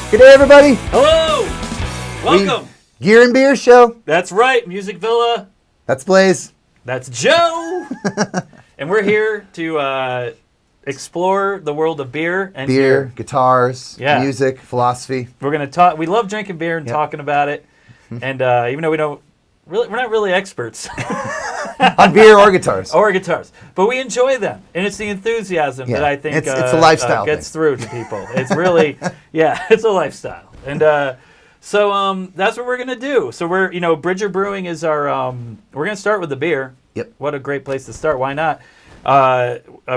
Good day, everybody. Hello. Welcome. Gear and Beer Show. That's right. Music Villa. That's Blaze. That's Joe. And we're here to explore the world of beer and beer, guitars, music, philosophy. We're going to talk. We love drinking beer and talking about it. And even though we're not really experts on beer or guitars. But we enjoy them. And it's the enthusiasm that I think it's a lifestyle gets through to people. It's really, it's a lifestyle. And so that's what we're going to do. So we're, Bridger Brewing is our, we're going to start with the beer. Yep. What a great place to start. Why not?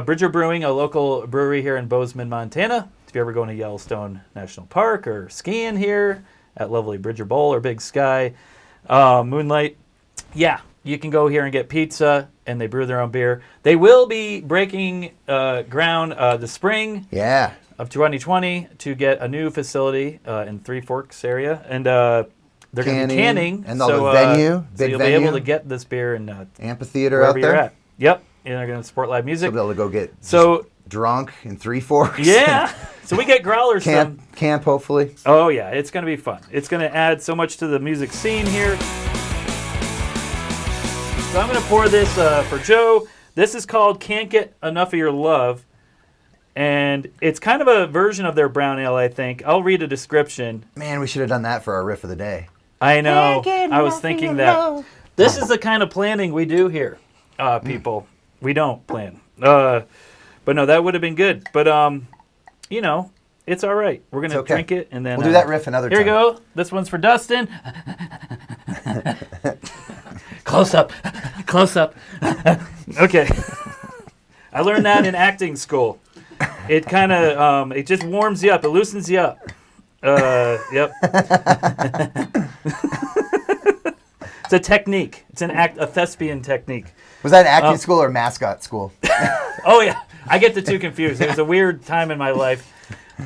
Bridger Brewing, a local brewery here in Bozeman, Montana. If you're ever going to Yellowstone National Park or skiing here at lovely Bridger Bowl or Big Sky, Moonlight, you can go here and get pizza, and they brew their own beer. They will be breaking ground the spring of 2020 to get a new facility in Three Forks area, and they're going to be canning. And the venue, so you'll be able to get this beer in amphitheater out there. You're at. Yep, and they're going to support live music. So be able to go get drunk in Three Forks. Yeah, so we get growlers camp hopefully. Oh yeah, it's going to be fun. It's going to add so much to the music scene here. So I'm going to pour this for Joe. This is called Can't Get Enough of Your Love. And it's kind of a version of their brown ale, I think. I'll read a description. Man, we should have done that for our riff of the day. I know. I was thinking that. This is the kind of planning we do here, people. We don't plan. But no, that would have been good. But, it's all right. We're going to drink it. And then we'll do that riff another time. Here we go. This one's for Dustin. Close up. Okay. I learned that in acting school. It kind of, it just warms you up. It loosens you up. Yep. It's a technique. It's a thespian technique. Was that acting school or mascot school? Oh, yeah. I get the two confused. It was a weird time in my life.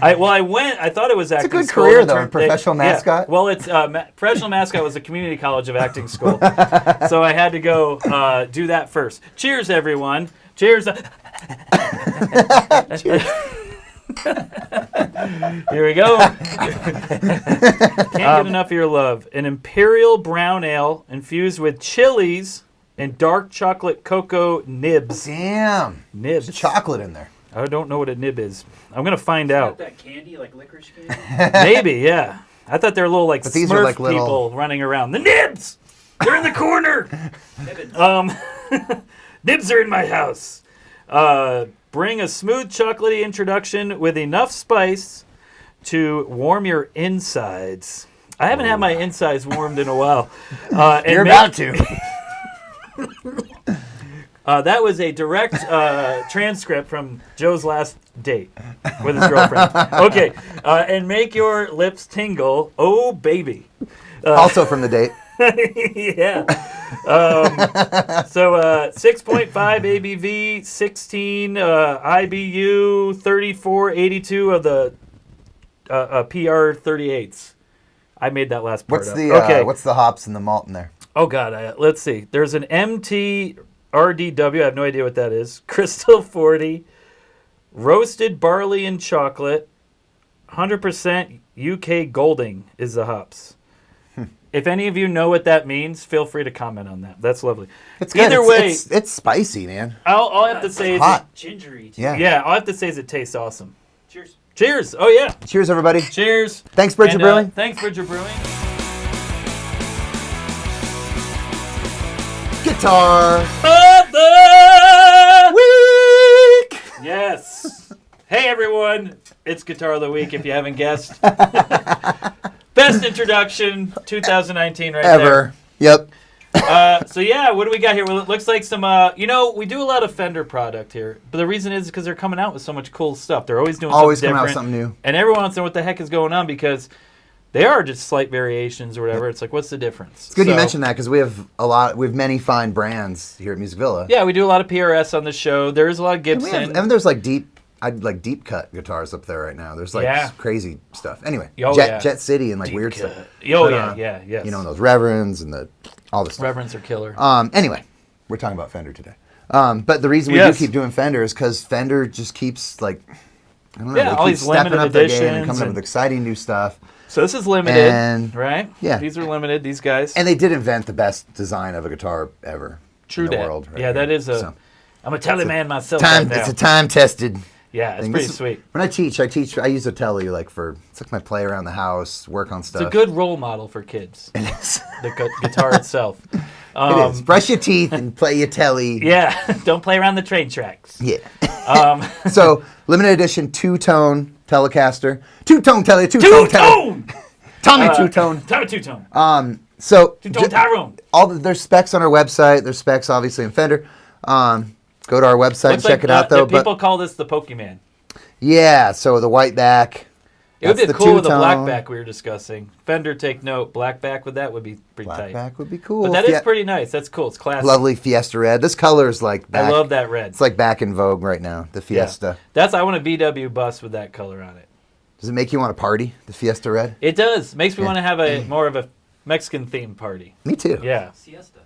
I thought it was acting school. It's a good career, though, professional mascot. Yeah. Well, it's professional mascot was a community college of acting school. So I had to go do that first. Cheers, everyone. Cheers. Cheers. Here we go. Can't get enough of your love. An imperial brown ale infused with chilies and dark chocolate cocoa nibs. Damn. Nibs. There's chocolate in there. I don't know what a nib is. I'm going to find out. That candy, like licorice candy? Maybe, yeah. I thought they were little Smurf like little people running around. The nibs! They're in the corner! Nibs are in my house. Bring a smooth chocolatey introduction with enough spice to warm your insides. I haven't had my insides warmed in a while. You're about to. That was a direct transcript from Joe's last date with his girlfriend. Okay. And make your lips tingle. Oh, baby. Also from the date. Yeah. So 6.5 ABV, 16 IBU, 3482 of the PR38s. I made that last part up. What's the hops and the malt in there? Oh, God. Let's see. There's an MT... RDW, I have no idea what that is. Crystal 40, roasted barley and chocolate, 100% UK Golding is the hops. If any of you know what that means, feel free to comment on that. That's lovely. It's good. Either way, it's spicy, man. All I have to say is hot. Gingery. Yeah. All I have to say is it tastes awesome. Cheers. Cheers. Oh yeah. Cheers, everybody. Cheers. Thanks, Bridger Brewing. Thanks, Bridger Brewing. Guitar of the week. Yes. Hey everyone, it's Guitar of the Week. If you haven't guessed, best introduction 2019 right ever. Yep. So yeah, what do we got here? Well, it looks like some. We do a lot of Fender product here, but the reason is because they're coming out with so much cool stuff. They're always doing something different. Coming out with something new. And everyone wants to know what the heck is going on because they are just slight variations or whatever. It's like, what's the difference? It's good you mentioned that because we have many fine brands here at Music Villa. Yeah, we do a lot of PRS on the show. There is a lot of Gibson. And there's deep cut guitars up there right now. There's crazy stuff. Anyway, Jet City and deep weird cut stuff. Yes. You know, those Reverends and all this stuff. Reverends are killer. Anyway, we're talking about Fender today. But the reason we do keep doing Fender is because Fender just keeps I don't know. Yeah, all these limited editions and coming up with exciting new stuff. So this is limited, right? Yeah. These are limited, these guys. And they did invent the best design of a guitar ever in the world. Right that is a... So, I'm a tele man myself It's a time-tested... Yeah, it's pretty sweet. When I teach, I use a Tele it's like my play around the house, work on stuff. It's a good role model for kids. It is. The guitar itself. It is. Brush your teeth and play your Tele. Yeah, don't play around the train tracks. Yeah. So, limited edition two-tone Telecaster. Two-tone Tele, two-tone Tele. Tommy two-tone. Tommy two-tone. So, two-tone Tyrone. There's specs on our website. There's specs, obviously, in Fender. Go to our website and check it out, though. People call this the Pokemon. Yeah, so the white back. It would be cool with the black back we were discussing. Fender, take note. Black back with that would be pretty tight. Black back would be cool. But that is pretty nice. That's cool. It's classic. Lovely Fiesta red. This color is like back. I love that red. It's like back in vogue right now, the Fiesta. Yeah. I want a BW bus with that color on it. Does it make you want to party, the Fiesta red? It does. It makes me want to have more of a Mexican-themed party. Me too. Yeah. Siesta.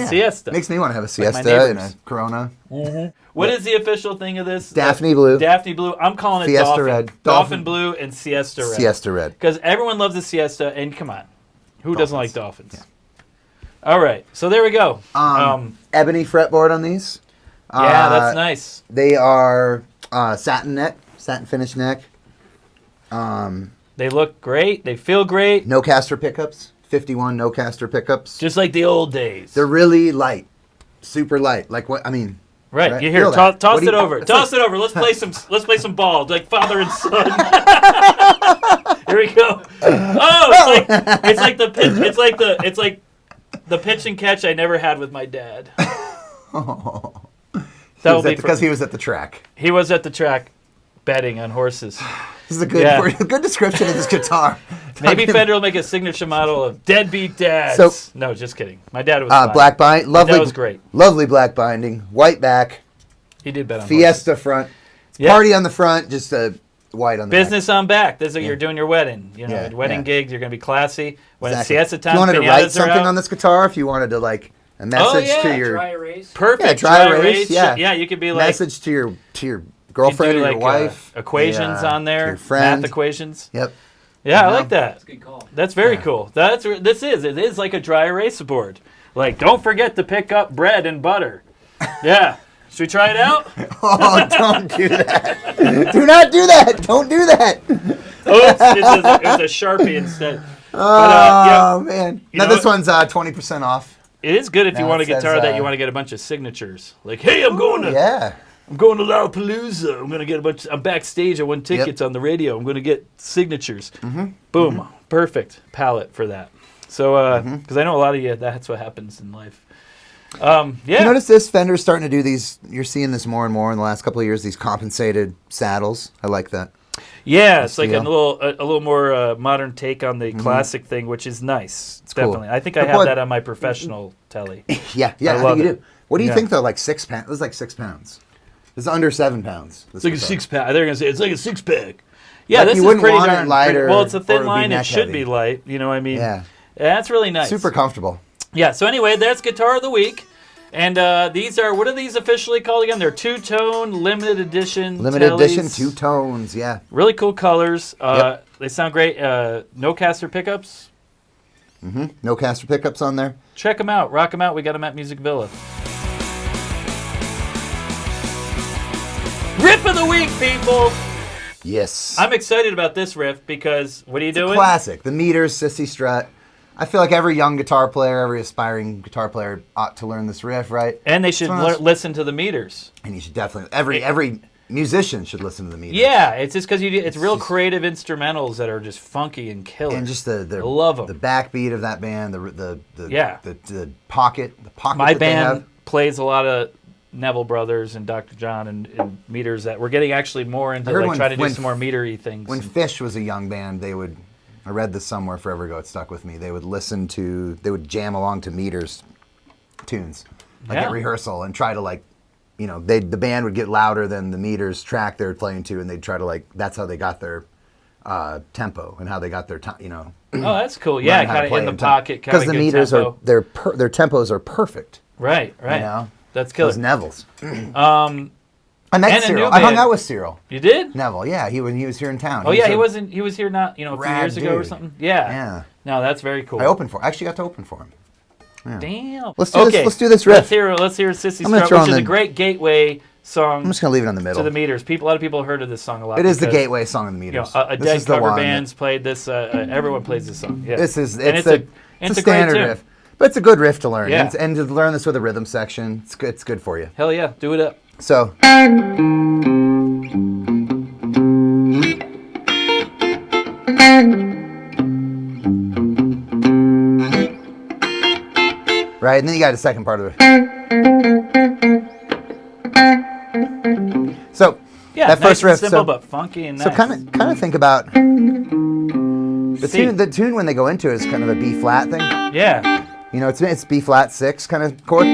Siesta. Makes me want to have a siesta and a Corona. Mm-hmm. What is the official thing of this? Daphne Blue. Daphne Blue. I'm calling it Fiesta Dolphin. Red. Dolphin Blue and Siesta Red. Siesta Red. Because everyone loves the Siesta, and come on. Who doesn't like Dolphins? Yeah. All right. So there we go. Ebony fretboard on these. Yeah, that's nice. They are satin finish neck. They look great. They feel great. No caster pickups. 51 no caster pickups. Just like the old days. They're really light. Super light. Like what I mean. Right. You hear toss it over. Toss it over. Let's play some ball. Like father and son. Here we go. Oh, it's like the pitch. It's like the pitch and catch I never had with my dad. Oh. Because he was at the track. He was at the track betting on horses. This is a good description of this guitar. Maybe Fender will make a signature model of Deadbeat Dads. No, just kidding. My dad was black bind. Lovely. That was great. Lovely black binding. White back. He did bet on Fiesta horses. Front. Party on the front, just white on the Business back. On back. This is you're doing your wedding. Wedding gigs, you're going to be classy. When it's Siesta time, if you wanted to write something on this guitar, if you wanted to like a message to your... dry erase. Perfect. Dry erase. Yeah, you could be like... Message to your girlfriend or your wife. Equations on there. Your friend. Math equations. Yep. Yeah, I like that. That's a good call. That's very cool. It is like a dry erase board. Like, don't forget to pick up bread and butter. Yeah. Should we try it out? Oh, don't do that. Do not do that. Don't do that. Oops, it was a Sharpie instead. Man. Now this one's 20% off. It is good if you want a guitar that you want to get a bunch of signatures. Like, hey, I'm going to Lollapalooza. I'm going to get I'm backstage. I won tickets on the radio. I'm going to get signatures. Mm-hmm. Boom. Mm-hmm. Perfect palette for that. So, because I know a lot of you, that's what happens in life. You notice this Fender's starting to do these. You're seeing this more and more in the last couple of years. These compensated saddles. I like that. Yeah, it's like a little more modern take on the classic thing, which is nice. It's definitely. Cool. I think I have that on my professional Tele. Yeah, I think you do. What do you think though? Like 6 pounds? It was like 6 pounds. It's under 7 pounds. It's like a 6-pack. They're gonna say it's like a 6-pack. Yeah, this is pretty darn lighter. Well, it's a thin line. It should be light. You know what I mean? Yeah. That's really nice. Super comfortable. Yeah, so anyway, that's Guitar of the Week. And these are, what are these officially called again? They're two-tone, limited edition. Limited edition, 2 tones, yeah. Really cool colors. They sound great. No caster pickups. Mm-hmm. No caster pickups on there. Check them out. Rock them out. We got them at Music Villa. Riff of the Week, people! Yes. I'm excited about this riff because, what are you doing? Classic. The Meters, Cissy, Strut. I feel like every young guitar player, every aspiring guitar player ought to learn this riff, right? And they should listen to the Meters. And you should definitely, every musician should listen to the Meters. Yeah, it's just because it's real creative instrumentals that are just funky and killer. And just the love them. The backbeat of that band, the pocket, My band plays a lot of Neville Brothers and Dr. John and Meters that we're getting actually more into trying to do some more metery things. When Fish was a young band, they would. I read this somewhere forever ago. It stuck with me. They would jam along to Meters tunes, at rehearsal, and try to the band would get louder than the Meters track they were playing to, and they'd try to that's how they got their tempo and how they got their time. Oh, that's cool. Yeah, kind of in the pocket, because the Meters tempo. their tempos are perfect. Right. You know? That's killer. Those Nevilles. I met And a Cyril. new I hung band. out with Cyril You did? Neville. Yeah, when he was here in town. Oh yeah, a- he was here not a few rad years ago or dude. something. Yeah. Yeah. No, that's very cool. I actually got to open for him. Damn. Let's do this. Let's do this riff. Let's hear Cissy I'm gonna Strut, throw which in is a the- great gateway song I'm just gonna leave it on the to middle. the meters. A lot of people have heard of this song a lot. It is the because, gateway song in the You know, meters. a This dead is the cover one bands played this. Everyone plays this song. Yeah. This is And it's a a great standard tune. riff, but it's a good riff to learn. Yeah. And to learn this with a rhythm section, it's good for you. Hell yeah, do it up. So. Right, and then you got the second part of it. So Yeah, that nice first and riff. simple So, but funky and nice. so kind of think about the C. tune. The tune when they go into it is kind of a B flat thing. Yeah. You know, it's B flat 6 kind of chord.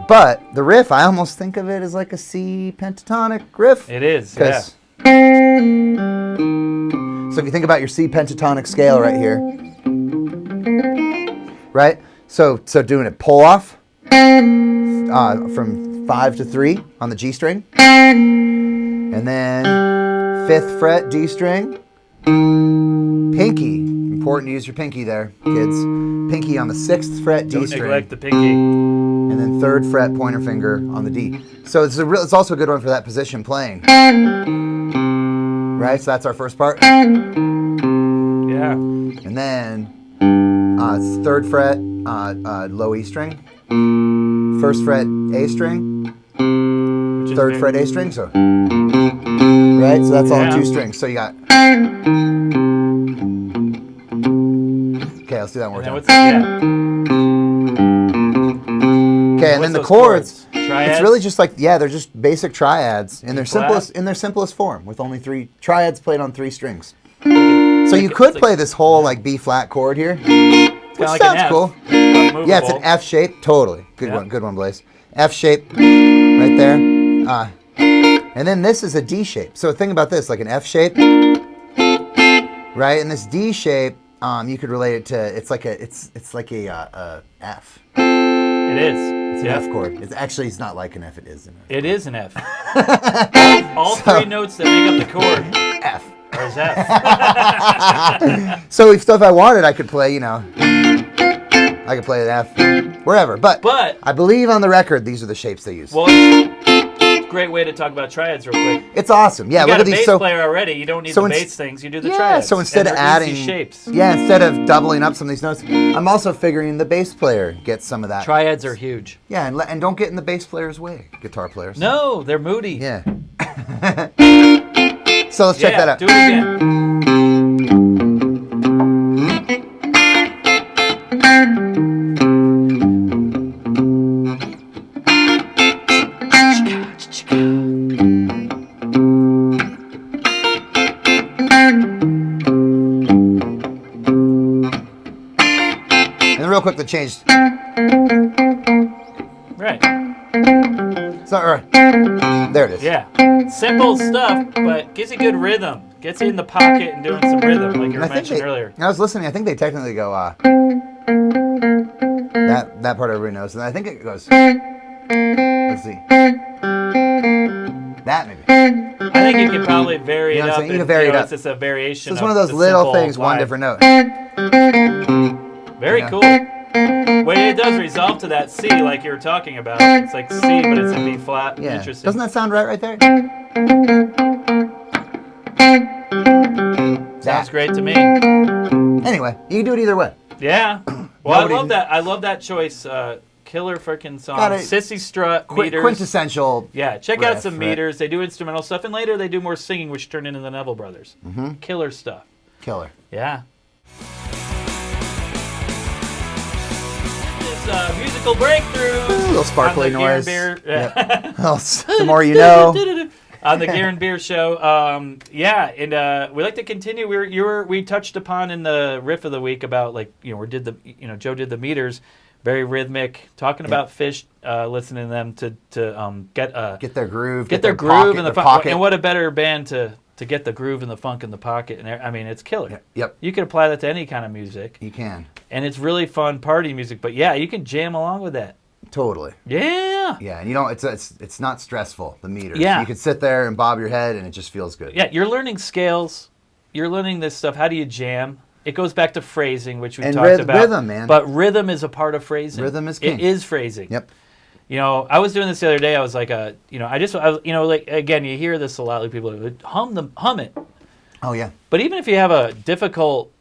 But the riff, I almost think of it as like a C pentatonic riff. It is. Yeah. 'Cause- So if you think about your C pentatonic scale right here, right? So doing it pull off from 5 to 3 on the G string, and then 5th fret D string, pinky. Important to use your pinky there, kids. Pinky on the 6th fret D Don't string, neglect the pinky. and then 3rd fret pointer finger on the D. So it's also a good one for that position playing. Right, so that's our first part. Yeah. And then it's 3rd fret low E string, 1st fret A string, Which is 3rd very- fret A string. So right, so that's all Yeah. 2 strings. So you got. Okay, let's do that one more And then time. what's Okay, and what's then the those chords. Triads? It's really just like they're just basic triads in their flat? simplest form with only 3 triads played on 3 strings. So you could play this whole like B flat chord here, which kinda like an sounds F, cool. but Yeah, it's an movable. F shape. Totally. Good Yeah. one, Blaze. F shape right there. And then this is a D shape. So think about this, like an F shape, right? And this D shape, you could relate it to, it's like a F. It is. It's an Yeah. F chord. It's not like an F, it is an F. It is an F. all 3 notes that make up the chord F. are as F. So if I wanted, I could play, I could play an F wherever. But I believe on the record, these are the shapes they use. Well, it's a great way to talk about triads real quick. It's awesome. Yeah, You look got at a these. bass player already. You don't need so the ins- bass things. You do the Yeah, triads. so instead And of they're adding easy shapes. Yeah, instead of doubling up some of these notes, I'm also figuring the bass player gets some of that. Triads are huge. Yeah, and don't get in the bass player's way, guitar players. No, they're moody. Yeah. So let's check Yeah, that out. do it again. And then real quick, the change. Right. It's not right. There it is. Yeah. Simple stuff, but gives you good rhythm. Gets you in the pocket and doing some rhythm, like you were And I think mentioning earlier. I was listening. I think they technically go that part everybody knows, and I think it goes. Let's see. That maybe. I think you can probably vary You know it what I'm up. saying? You can vary it up. It's just a variation. So it's one of those the little simple things, one vibe. different note. Very Yeah. cool. Well, it does resolve to that C, like you were talking about. It's like C, but it's in B flat. Yeah. Interesting. Doesn't that sound right there? Sounds great to me. Anyway, you can do it either way. Yeah. Well, Nobody- I love that. I love that choice. Killer freaking song. Got it. Cissy Strut, meters. Quintessential. Yeah, check out riff, some right? meters. They do instrumental stuff, and later they do more singing, which turned into the Neville Brothers. Mm-hmm. Killer stuff. Killer. Yeah. This is musical breakthrough. A little sparkly on the Gear and noise. Beer, Yep. Well, the more you know. on the Gear and Beer show. Yeah, and we like to continue. We touched upon in the riff of the week about Joe did the meters, very rhythmic, talking about Fish, listening to them to Get their groove. get their groove pocket, in the their funk. pocket. And what a better band to get the groove and the funk in the pocket. And I mean, it's killer. Yep. You can apply that to any kind of music, You can. and it's really fun party music. But yeah, you can jam along with that. Totally. Yeah. Yeah. Yeah, and you don't. It's not stressful. The meter. Yeah. So you can sit there and bob your head, and it just feels good. Yeah, you're learning scales. You're learning this stuff. How do you jam? It goes back to phrasing, which we And talked about. rhythm, man. But rhythm is a part of phrasing. Rhythm is king. It is phrasing. Yep. You know, I was doing this the other day. I was like, like again, you hear this a lot. Like people hum it. Oh yeah. But even if you have a difficult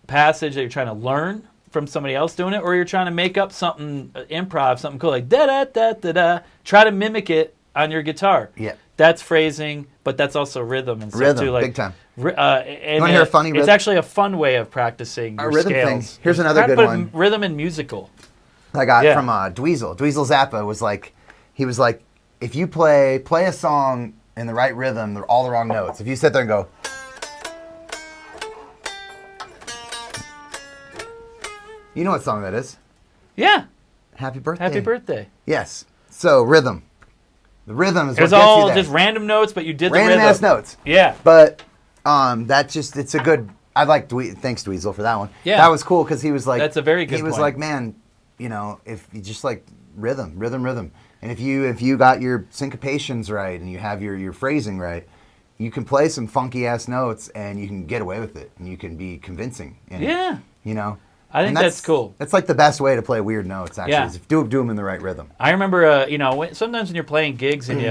passage that you're trying to learn from somebody else doing it, or you're trying to make up something, improv, something cool, like da da da da da, try to mimic it on your guitar. Yeah. That's phrasing, but that's also rhythm and stuff Rhythm, too. Like, big time. And You want to hear a funny It's rhythm? actually a fun way of practicing your rhythm thing. scales. Here's another Try to good put one. Rhythm and musical. I got Yeah. from Dweezil. Dweezil Zappa was like, if you play a song in the right rhythm, they're all the wrong notes. If you sit there and go, you know what song that is? Yeah. Happy Birthday. Happy birthday. Yes. So rhythm. The rhythm is It was what gets all you there. just random notes, but you did Random the rhythm. ass notes. Yeah. But it's a good. I like thanks Dweezil for that one. Yeah. That was cool because he was like. That's a very good He was point. like, man, if you just like rhythm, and if you got your syncopations right and you have your phrasing right, you can play some funky ass notes and you can get away with it and you can be convincing. Yeah. I think And that's cool. That's like the best way to play weird notes. Actually, Yeah. is do them in the right rhythm. I remember, sometimes when you're playing gigs and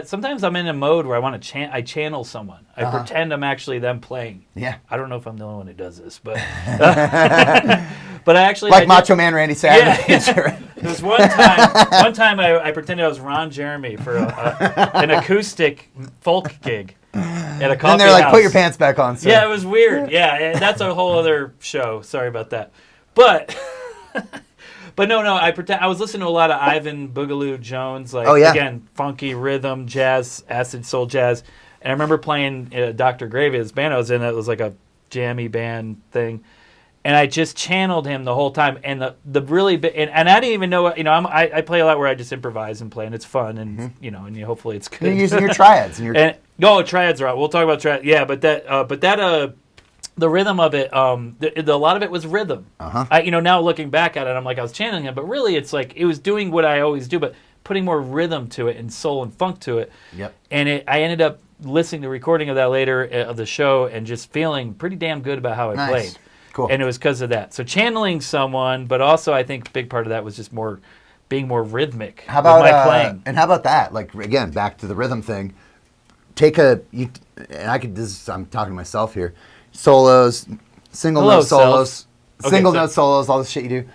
sometimes I'm in a mode where I channel someone. I pretend I'm actually them playing. Yeah. I don't know if I'm the only one who does this, but but I actually Like Macho Man Randy Savage. Yeah. There was one time I pretended I was Ron Jeremy for an acoustic folk gig at a coffee And they're like, house. put your pants back on, sir. Yeah, it was weird. Yeah, that's a whole other show. Sorry about that. But but no, I was listening to a lot of Ivan Boogaloo Jones, like again, funky rhythm, jazz, acid soul jazz. And I remember playing Dr. Gravy, this band I was in. It was like a jammy band thing. And I just channeled him the whole time, and the really and I didn't even know what I play a lot where I just improvise and play, and it's fun, and and hopefully it's good. You're using your triads and your Triads are out. We'll talk about triads. Yeah, but the rhythm of it, a lot of it was rhythm. Now looking back at it, I'm like I was channeling him, but really it's like it was doing what I always do, but putting more rhythm to it and soul and funk to it. Yep. And I ended up listening to a recording of that later of the show and just feeling pretty damn good about how I played. Cool. And it was because of that. So channeling someone, but also I think a big part of that was just being more rhythmic How about with my playing. And how about that? Like again, back to the rhythm thing. I'm talking to myself here. Solos, single note solos, note solos, all the shit you do.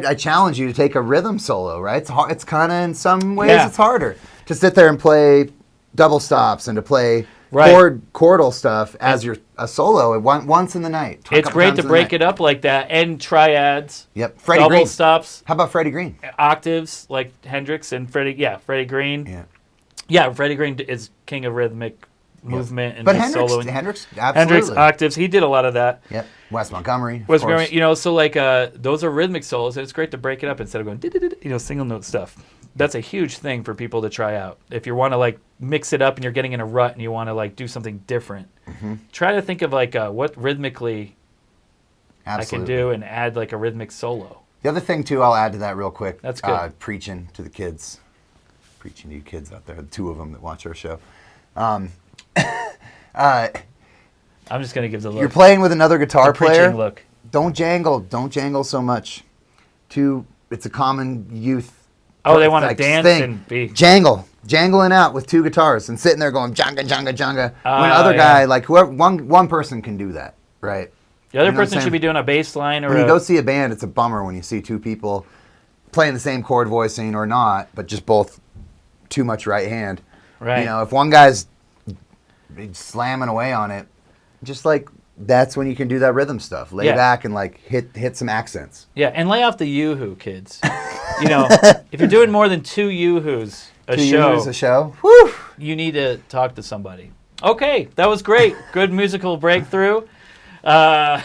I challenge you to take a rhythm solo, right? It's hard. It's kind of in some ways it's harder to sit there and play double stops and to play chordal stuff as a solo once in the night. It's great to break it up like that, and triads. Yep, Freddie double Green. stops. How about Freddie Green? Octaves like Hendrix and Freddie. Yeah, Freddie Green. Yeah, Freddie Green is king of rhythmic movement and soloing. Hendrix, absolutely. Hendrix octaves. He did a lot of that. Yep. Wes Montgomery. So like those are rhythmic solos, and it's great to break it up instead of going single note stuff. That's a huge thing for people to try out. If you want to like mix it up and you're getting in a rut and you want to like do something different, try to think of like what rhythmically I can do and add like a rhythmic solo. The other thing too, I'll add to that real quick. That's good. Preaching to the kids. Preaching to you kids out there, the two of them that watch our show. I'm just gonna give the look. You're playing with another guitar player. Look. Don't jangle so much. It's a common youth. Oh, they want to dance thing. and be jangling out with two guitars and sitting there going janga janga janga. When other guy, like whoever, one person can do that, right? The other person should be doing a bass line or. When you go see a band, it's a bummer when you see two people playing the same chord voicing or not, but just both too much right hand. Right. If one guy's slamming away on it, just like that's when you can do that rhythm stuff. Lay back and like hit some accents. Yeah, and lay off the yoo-hoo, kids. If you're doing more than two yoo-hoos a show, whew, you need to talk to somebody. Okay, that was great. Good musical breakthrough. I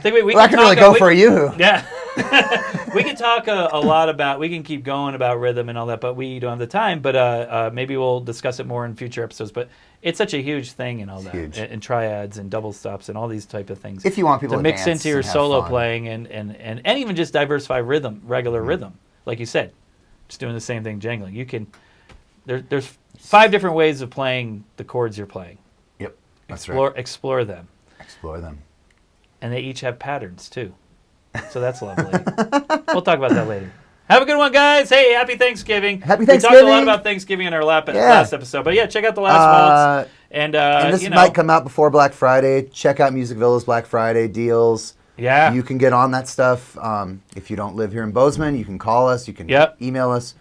think we I could really go for a yoo-hoo. Yeah. We can talk a lot about. We can keep going about rhythm and all that, but we don't have the time. But maybe we'll discuss it more in future episodes. But it's such a huge thing and all that, huge. and triads and double stops and all these type of things. If you want people to mix dance into your and have solo fun. playing and even just diversify regular rhythm, like you said, just doing the same thing, jangling. You can. There's 5 different ways of playing the chords you're playing. Yep, that's right. Explore them. Explore them. And they each have patterns, too. So that's lovely. We'll talk about that later. Have a good one, guys. Hey, happy Thanksgiving. Happy We Thanksgiving. talked a lot about Thanksgiving in our last episode. But yeah, check out the last waltz. And this might come out before Black Friday. Check out Music Villa's Black Friday deals. Yeah. You can get on that stuff. If you don't live here in Bozeman, you can call us. You can email us.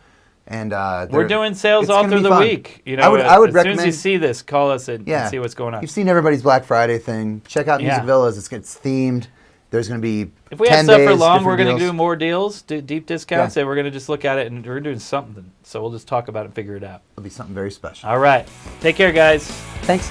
And we're doing sales it's all gonna through be the fun. week. You know, I would as recommend. soon as you see this, call us and see what's going on. You've seen everybody's Black Friday thing. Check out Music Yeah. Villas. It's themed. There's going to be If we 10 have stuff for days, long, we're different going to deals. do more deals, do deep discounts, Yeah. and we're going to just look at it and we're doing something. So we'll just talk about it and figure it out. It'll be something very special. All right. Take care, guys. Thanks.